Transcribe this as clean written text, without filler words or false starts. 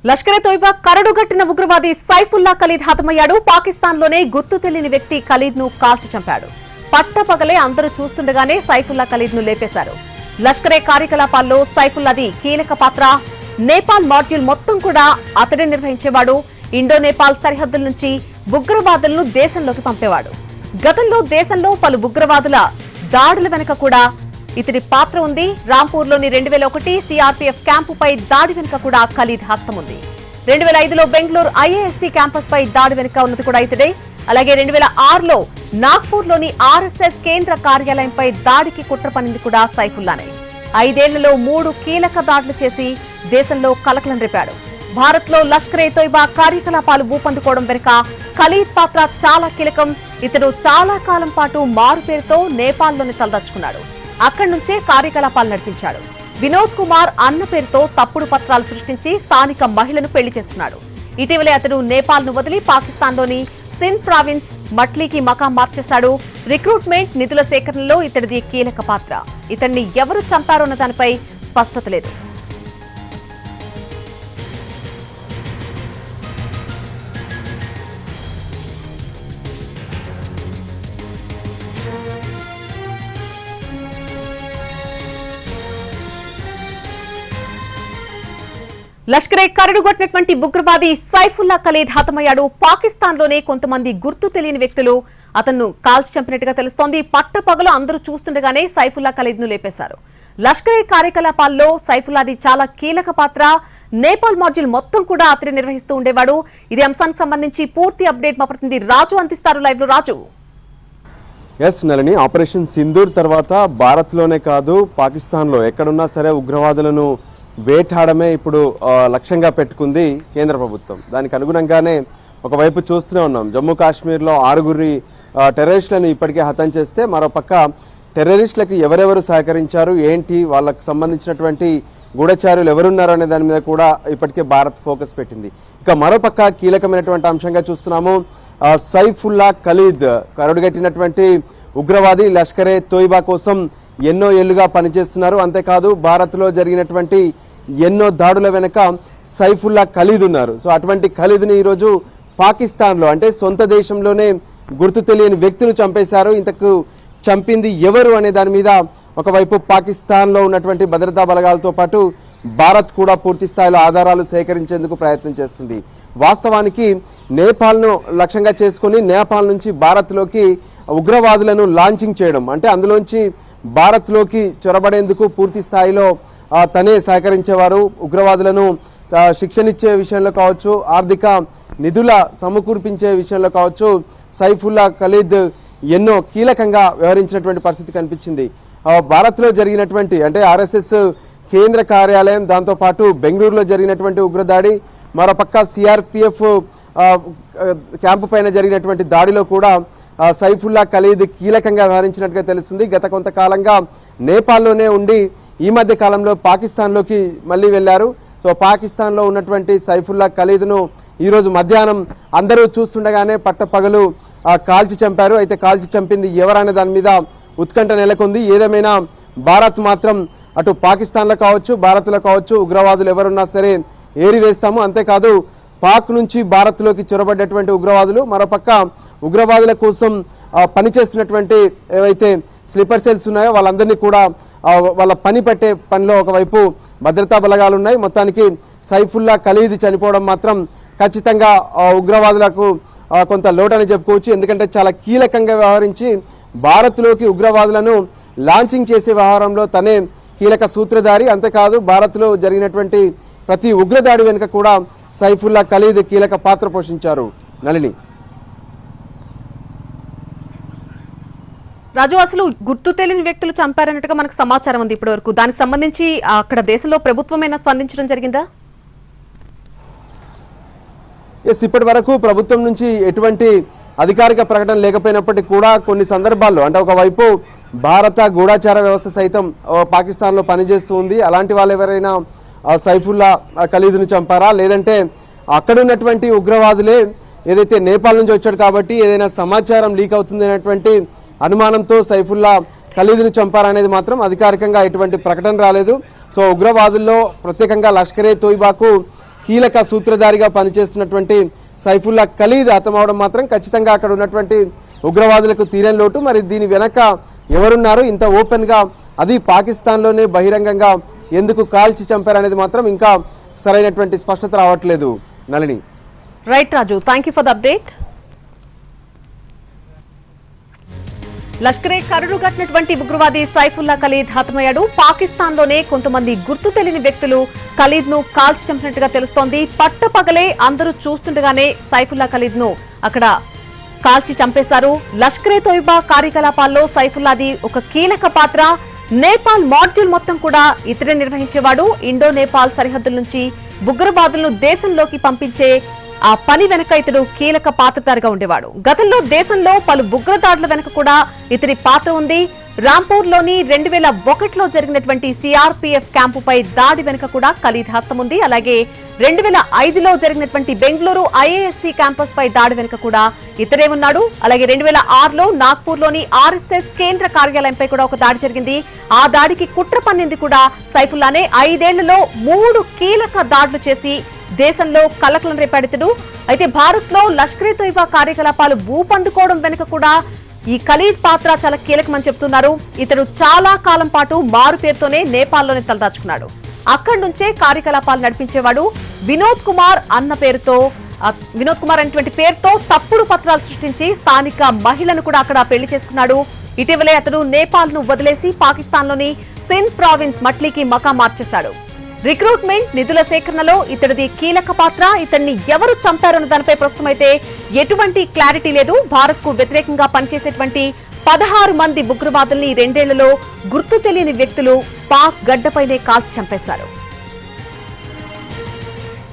లష్కరే తోయిబా కరడుగట్టిన ఉగ్రవాది సైఫుల్లా ఖలీద్ హతమయ్యాడు. పాకిస్తాన్లోనే గుర్తు తెలియని వ్యక్తి ఖలీద్ ను కాల్చి చంపాడు. పట్టపగలే అందరూ చూస్తుండగానే సైఫుల్లా ఖలీద్ ను లేపేశారు. లష్కరే కార్యకలాపాల్లో సైఫుల్లాది కీలక పాత్ర. నేపాల్ మాడ్యూల్ మొత్తం కూడా అతడే నిర్వహించేవాడు. ఇండో నేపాల్ సరిహద్దుల నుంచి ఉగ్రవాదులను దేశంలోకి పంపేవాడు. గతంలో దేశంలో పలు ఉగ్రవాదుల దాడుల వెనుక కూడా ఇతడి పాత్ర ఉంది. రాంపూర్లోని 2001 సిఆర్పీఎఫ్ క్యాంపుపై దాడి వెనుక కూడా ఖలీద్ హస్తం ఉంది. 2005లో బెంగళూరు ఐఏఎస్సీ క్యాంపస్ పై దాడి వెనుక ఉన్నది కూడా ఇతడే. అలాగే 2006లో నాగ్పూర్లోని ఆర్ఎస్ఎస్ కేంద్ర కార్యాలయంపై దాడికి కుట్ర పన్నింది కూడా సైఫుల్లానే. 5 ఏళ్లలో 3 కీలక దాడులు చేసి దేశంలో కలకలం రేపాడు. భారత్లో లష్కరే తోయిబా కార్యకలాపాలు ఊపందుకోవడం వెనుక ఖలీద్ పాత్ర చాలా కీలకం. ఇతడు చాలా కాలం పాటు మారు పేరుతో నేపాల్లోని తలదాచుకున్నాడు. అక్కడి నుంచే కార్యకలాపాలు నడిపించాడు. వినోద్ కుమార్ అన్న పేరుతో తప్పుడు పత్రాలు సృష్టించి స్థానిక మహిళను పెళ్లి చేసుకున్నాడు. ఇటీవలే అతడు నేపాల్ ను వదిలి పాకిస్తాన్లోని సింధ్ ప్రావిన్స్ మట్లీకి మకాం మార్చేశాడు. రిక్రూట్మెంట్, నిధుల సేకరణలో ఇతడిది కీలక పాత్ర. ఇతన్ని ఎవరు చంపారోన్న దానిపై స్పష్టత లేదు. లష్కరే కరడుగొట్టినటువంటి ఉగ్రవాది సైఫుల్లా ఖలీద్ హతమయ్యాడు. పాకిస్తాన్లోనే కొంతమంది గుర్తు తెలియని వ్యక్తులు అతన్ను కాల్చి చంపినట్టుగా తెలుస్తోంది. పట్టపగలు అందరూ చూస్తుండగానే సైఫుల్లా ఖలీద్ ను లేపేశారు. లష్కరే కార్యకలాపాల్లో సైఫుల్లాది చాలా కీలక పాత్ర. నేపాల్ మాడ్యూల్ మొత్తం కూడా అతడే నిర్వహిస్తూ ఉండేవాడు. ఇది అంశానికి సంబంధించి పూర్తి అప్డేట్ మా ప్రతినిధి రాజు అందిస్తారు. లైవ్ లో రాజు. ఎస్ నళిని, ఆపరేషన్ సింధూర్ తర్వాత భారత్లోనే కాదు పాకిస్తాన్లో ఎక్కడున్నా సరే ఉగ్రవాదులను వేటాడమే ఇప్పుడు లక్ష్యంగా పెట్టుకుంది కేంద్ర ప్రభుత్వం. దానికి అనుగుణంగానే ఒకవైపు చూస్తూనే ఉన్నాం, జమ్మూ కాశ్మీర్లో 6 టెర్రరిస్టులను ఇప్పటికే హతం చేస్తే మరోపక్క టెర్రరిస్టులకు ఎవరెవరు సహకరించారు, ఏంటి, వాళ్ళకు సంబంధించినటువంటి గూఢచారులు ఎవరున్నారు అనే దాని మీద కూడా ఇప్పటికే భారత్ ఫోకస్ పెట్టింది. ఇక మరోపక్క కీలకమైనటువంటి అంశంగా చూస్తున్నాము, సైఫుల్లా ఖలీద్ కరడుగట్టినటువంటి ఉగ్రవాది లష్కరే తోయిబా కోసం ఎన్నో ఏళ్లుగా పనిచేస్తున్నారు. అంతేకాదు భారత్లో జరిగినటువంటి ఎన్నో దాడుల వెనక సైఫుల్లా ఖలీద్ ఉన్నారు. సో అటువంటి ఖలీద్ని ఈరోజు పాకిస్తాన్లో అంటే సొంత దేశంలోనే గుర్తు తెలియని వ్యక్తులు చంపేశారు. ఇంతకు చంపింది ఎవరు అనే దాని మీద ఒకవైపు పాకిస్తాన్లో ఉన్నటువంటి భద్రతా బలగాలతో పాటు భారత్ కూడా పూర్తి స్థాయిలో ఆధారాలు సేకరించేందుకు ప్రయత్నం చేస్తుంది. వాస్తవానికి నేపాల్ను లక్ష్యంగా చేసుకుని నేపాల్ నుంచి భారత్లోకి ఉగ్రవాదులను లాంచింగ్ చేయడం, అంటే అందులోంచి భారత్లోకి చొరబడేందుకు పూర్తి స్థాయిలో తనే సహకరించేవారు. ఉగ్రవాదులను శిక్షణిచ్చే విషయంలో కావచ్చు, ఆర్థిక నిధుల సమకూర్పించే విషయంలో కావచ్చు, సైఫుల్లా ఖలీద్ ఎన్నో కీలకంగా వ్యవహరించినటువంటి పరిస్థితి కనిపించింది. భారత్లో జరిగినటువంటి అంటే ఆర్ఎస్ఎస్ కేంద్ర కార్యాలయం, దాంతోపాటు బెంగళూరులో జరిగినటువంటి ఉగ్రదాడి, మరోపక్క సిఆర్పిఎఫ్ క్యాంపు పైన జరిగినటువంటి దాడిలో కూడా సైఫుల్లా ఖలీద్ కీలకంగా వ్యవహరించినట్టుగా తెలుస్తుంది. గత కొంతకాలంగా నేపాల్లోనే ఉండి ఈ మధ్య కాలంలో పాకిస్తాన్లోకి మళ్ళీ వెళ్లారు. సో పాకిస్తాన్లో ఉన్నటువంటి సైఫుల్లా ఖలీద్ను ఈరోజు మధ్యాహ్నం అందరూ చూస్తుండగానే పట్టపగలు కాల్చి చంపారు. అయితే కాల్చి చంపింది ఎవరనే దాని మీద ఉత్కంఠ నెలకొంది. ఏదేమైనా భారత్ మాత్రం అటు పాకిస్తాన్లో కావచ్చు, భారత్లో కావచ్చు ఉగ్రవాదులు ఎవరున్నా సరే ఏరివేస్తాము. అంతేకాదు పాక్ నుంచి భారత్లోకి చొరబడ్డటువంటి ఉగ్రవాదులు, మరోపక్క ఉగ్రవాదుల కోసం పనిచేస్తున్నటువంటి ఏవైతే స్లీపర్ సెల్స్ ఉన్నాయో వాళ్ళందరినీ కూడా వాళ్ళ పని పెట్టే పనిలో ఒకవైపు భద్రతా బలగాలు ఉన్నాయి. మొత్తానికి సైఫుల్లా ఖలీద్ చనిపోవడం మాత్రం ఖచ్చితంగా ఉగ్రవాదులకు కొంత లోటని చెప్పుకోవచ్చు. ఎందుకంటే చాలా కీలకంగా వ్యవహరించి భారత్లోకి ఉగ్రవాదులను లాంచింగ్ చేసే వ్యవహారంలో తనే కీలక సూత్రధారి. అంతేకాదు భారత్లో జరిగినటువంటి ప్రతి ఉగ్రదాడి వెనుక కూడా సైఫుల్లా ఖలీద్ కీలక పాత్ర పోషించారు. నళిని, రాజు, అసలు గుర్తు తెలియని వ్యక్తులు చంపారన్నట్టుగా మనకు సమాచారం ఉంది ఇప్పటి వరకు. దానికి సంబంధించి అక్కడ దేశంలో ప్రభుత్వమైనా స్పందించడం జరిగిందా? ఎస్, ఇప్పటి వరకు ప్రభుత్వం నుంచి ఎటువంటి అధికారిక ప్రకటన లేకపోయినప్పటికీ కూడా కొన్ని సందర్భాల్లో అంటే ఒకవైపు భారత గూఢచార వ్యవస్థ సైతం పాకిస్తాన్లో పనిచేస్తూ ఉంది. అలాంటి వాళ్ళు ఎవరైనా సైఫుల్లా ఖలీద్ను చంపారా, లేదంటే అక్కడ ఉన్నటువంటి ఉగ్రవాదులే ఏదైతే నేపాల్ నుంచి వచ్చాడు కాబట్టి ఏదైనా సమాచారం లీక్ అవుతుంది అనేటువంటి అనుమానంతో సైఫుల్లా ఖలీద్ను చంపారనేది మాత్రం అధికారికంగా ఎటువంటి ప్రకటన రాలేదు. సో ఉగ్రవాదుల్లో ప్రత్యేకంగా లష్కరే తోయిబాకు కీలక సూత్రధారిగా పనిచేస్తున్నటువంటి సైఫుల్లా ఖలీద్ హతమవడం మాత్రం ఖచ్చితంగా అక్కడ ఉన్నటువంటి ఉగ్రవాదులకు తీరని లోటు. మరి దీని వెనక ఎవరున్నారు, ఇంత ఓపెన్గా అది పాకిస్తాన్లోనే బహిరంగంగా ఎందుకు కాల్చి చంపారనేది మాత్రం ఇంకా సరైనటువంటి స్పష్టత రావట్లేదు. Nalini. Right Raju, thank you for the update. Lashkare కరుడుగట్టినటువంటి ఉగ్రవాది సైఫుల్లా ఖలీద్ హతమయ్యాడు. పాకిస్తాన్లోనే కొంతమంది గుర్తు తెలియని వ్యక్తులు ఖలీద్ ను కాల్చి చంపినట్టుగా తెలుస్తోంది. పట్టపగలే అందరూ చూస్తుండగానే సైఫుల్లా ఖలీద్ ను అక్కడ కాల్చి చంపేశారు. లష్కరే తోయిబా కార్యకలాపాల్లో సైఫుల్లాది ఒక కీలక పాత్ర. నేపాల్ మాడ్యూల్ మొత్తం కూడా ఇతడే నిర్వహించేవాడు. ఇండో నేపాల్ సరిహద్దుల నుంచి ఉగ్రవాదులను దేశంలోకి పంపించే ఆ పని వెనక ఇతడు కీలక పాత్రధారిగా ఉండేవాడు. గతంలో దేశంలో పలు ఉగ్రదాడుల వెనక కూడా ఇతడి పాత్ర ఉంది. రాంపూర్లోని 2001లో జరిగినటువంటి సిఆర్పీఎఫ్ క్యాంపుపై దాడి వెనుక కూడా ఖలీద్ హస్తం ఉంది. అలాగే 2005లో జరిగినటువంటి బెంగళూరు ఐఏఎస్సీ క్యాంపస్ పై దాడి వెనుక కూడా ఇతడే ఉన్నాడు. అలాగే 2006లో నాగ్పూర్లోని ఆర్ఎస్ఎస్ కేంద్ర కార్యాలయంపై కూడా ఒక దాడి జరిగింది. ఆ దాడికి కుట్ర పన్నింది కూడా సైఫుల్లానే. 5 ఏళ్లలో 3 కీలక దాడులు చేసి దేశంలో కలకలం రేపాడితడు. అయితే భారత్ లో లష్కరే తోయిబా కార్యకలాపాలు ఊపందుకోవడం వెనుక కూడా ఈ ఖలీద్ పాత్ర చాలా కీలకమని చెప్తున్నారు. ఇతడు చాలా కాలం పాటు మారు పేరుతోనే నేపాల్లోనే తలదాచుకున్నాడు. అక్కడి నుంచే కార్యకలాపాలు నడిపించేవాడు. వినోద్ కుమార్ అనేటువంటి పేరుతో తప్పుడు పత్రాలు సృష్టించి స్థానిక మహిళను కూడా అక్కడ పెళ్లి చేసుకున్నాడు. ఇటీవలే అతడు నేపాల్ ను వదిలేసి పాకిస్తాన్లోని సింధ్ ప్రావిన్స్ మట్లీకి మకాం మార్చేశాడు. రిక్రూట్మెంట్, నిధుల సేకరణలో ఇతడిది కీలక పాత్ర. ఇతన్ని ఎవరు చంపారన్న దానిపై ప్రస్తుతం అయితే ఎటువంటి క్లారిటీ లేదు. భారత్ కు వ్యతిరేకంగా పనిచేసేటువంటి 16 మంది ఉగ్రవాదుల్ని 2 ఏళ్లలో గుర్తు తెలియని వ్యక్తులు పాక్ గడ్డపైనే కాల్చి చంపేశారు.